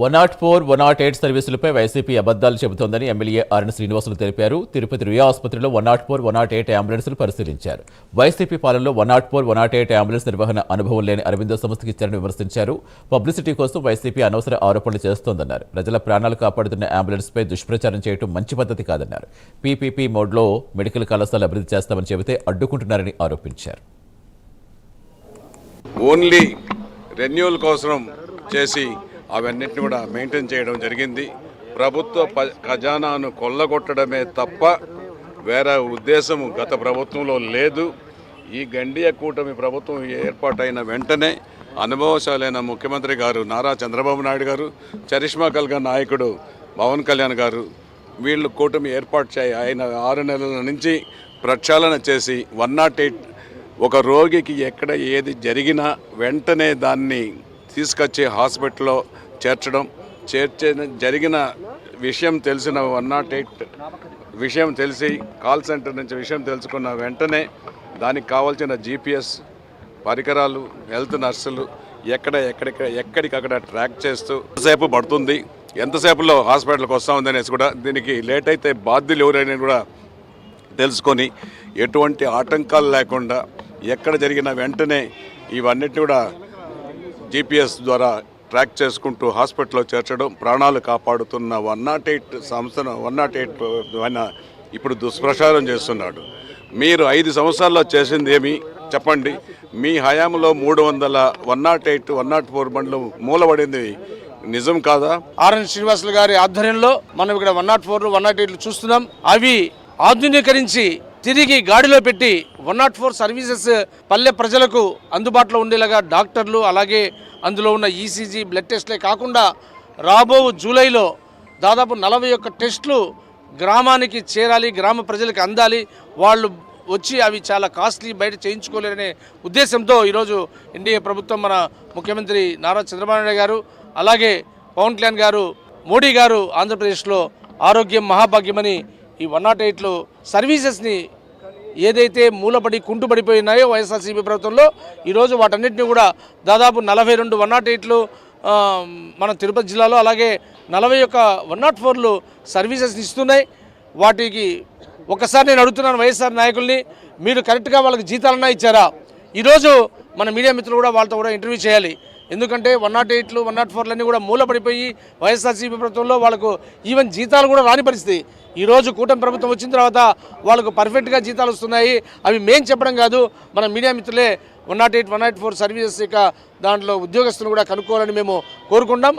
104, 108 సర్వీసులపై YCP అబద్దాలు చెబుతోందని MLA RN Srinivasulu తెలిపారు. తిరుపతి రుయా ఆసుపత్రిలో 104, 108 అంబులెన్సులు పరిశీలించారు. వైసీపీ పాలనలో 104, 108 అంబులెన్స్ నిర్వహణ అనుభవం లేని అరవిందో సంస్థకి ఇచ్చారని విమర్శించారు. పబ్లిసిటీ కోసం వైసీపీ అనవసర ఆరోపణలు చేస్తోందన్నారు. ప్రజల ప్రాణాలు కాపాడుతున్న అంబులెన్స్పై దుష్ప్రచారం చేయడం మంచి పద్ధతి కాదన్నారు. పీపీపీ మోడ్లో మెడికల్ కళాశాల అభివృద్ధి చేస్తామని చెబితే అడ్డుకుంటున్నారని ఆరోపించారు. ఓన్లీ రెన్యూవల్ కోసం చేసి అవన్నిటిని కూడా మెయింటైన్ చేయడం జరిగింది. ప్రభుత్వ ఖజానాను కొల్లగొట్టడమే తప్ప వేరే ఉద్దేశం గత ప్రభుత్వంలో లేదు. ఈ గండియ కూటమి ప్రభుత్వం ఏర్పాటైన వెంటనే అనుభవశాలైన ముఖ్యమంత్రి గారు నారా చంద్రబాబు నాయుడు గారు, చరిష్మా కలిగిన నాయకుడు పవన్ కళ్యాణ్ గారు వీళ్ళు కూటమి ఏర్పాటు ఆయన 6 నెలల నుంచి ప్రక్షాళన చేసి 108 ఒక రోగికి ఎక్కడ ఏది జరిగినా వెంటనే దాన్ని తీసుకొచ్చి హాస్పిటల్లో జరిగిన విషయం తెలిసిన 108 విషయం తెలిసి కాల్ సెంటర్ నుంచి విషయం తెలుసుకున్న వెంటనే దానికి కావాల్సిన GPS పరికరాలు, హెల్త్ నర్సులు ఎక్కడికక్కడ ట్రాక్ చేస్తూ ఎంతసేపు పడుతుంది, ఎంతసేపులో హాస్పిటల్కి వస్తూ అనేసి కూడా దీనికి లేట్ అయితే బాధ్యులు ఎవరైనా కూడా తెలుసుకొని ఎటువంటి ఆటంకాలు లేకుండా ఎక్కడ జరిగిన వెంటనే ఇవన్నిటిని కూడా GPS ద్వారా ట్రాక్ చేసుకుంటూ హాస్పిటల్లో చేర్చడం, ప్రాణాలు కాపాడుతున్న 108 సంస్థను 108 ఆయన ఇప్పుడు దుష్ప్రచారం చేస్తున్నాడు. మీరు 5 సంవత్సరాల్లో చేసింది ఏమి చెప్పండి? మీ హయాంలో 300 108, 104 బండ్లు మూలబడింది నిజం కాదా? ఆర్ఎన్ శ్రీనివాసులు గారి ఆధ్వర్యంలో మనం ఇక్కడ 104, 108 చూస్తున్నాం. అవి ఆధునీకరించి తిరిగి గాడిలో పెట్టి 104 సర్వీసెస్ పల్లె ప్రజలకు అందుబాటులో ఉండేలాగా డాక్టర్లు, అలాగే అందులో ఉన్న ECG బ్లడ్ టెస్ట్లే కాకుండా రాబో జూలైలో దాదాపు 41 టెస్టులు గ్రామానికి చేరాలి, గ్రామ ప్రజలకు అందాలి. వాళ్ళు వచ్చి అవి చాలా కాస్ట్లీ, బయట చేయించుకోలేరనే ఉద్దేశంతో ఈరోజు ఎన్డీఏ ప్రభుత్వం, మన ముఖ్యమంత్రి నారా చంద్రబాబు నాయుడు గారు, అలాగే పవన్ కళ్యాణ్ గారు, మోడీ గారు ఆంధ్రప్రదేశ్లో ఆరోగ్యం మహాభాగ్యమని ఈ 108 సర్వీసెస్ని ఏదైతే మూలపడి కుంటుపడిపోయినాయో వైఎస్ఆర్సీపీ ప్రభుత్వంలో ఈరోజు వాటన్నిటిని కూడా దాదాపు 42 108 మన తిరుపతి జిల్లాలో, అలాగే 41 104 సర్వీసెస్ని ఇస్తున్నాయి. వాటికి ఒకసారి నేను అడుగుతున్నాను వైఎస్ఆర్ నాయకుల్ని, మీరు కరెక్ట్గా వాళ్ళకి జీతాలన్నా ఇచ్చారా? ఈరోజు మన మీడియా మిత్రులు కూడా వాళ్ళతో కూడా ఇంటర్వ్యూ చేయాలి. ఎందుకంటే 108, 104 కూడా మూలపడిపోయి వైఎస్ఆర్సీపీ ప్రభుత్వంలో వాళ్ళకు ఈవెన్ జీతాలు కూడా రాని పరిస్థితి. ఈరోజు కూటమి ప్రభుత్వం వచ్చిన తర్వాత వాళ్ళకు పర్ఫెక్ట్గా జీతాలు వస్తున్నాయి. అవి మేము చెప్పడం కాదు, మన మీడియా మిత్రులే 108, 104 సర్వీసెస్ దాంట్లో ఉద్యోగస్తులు కూడా కనుక్కోవాలని మేము కోరుకుంటాం.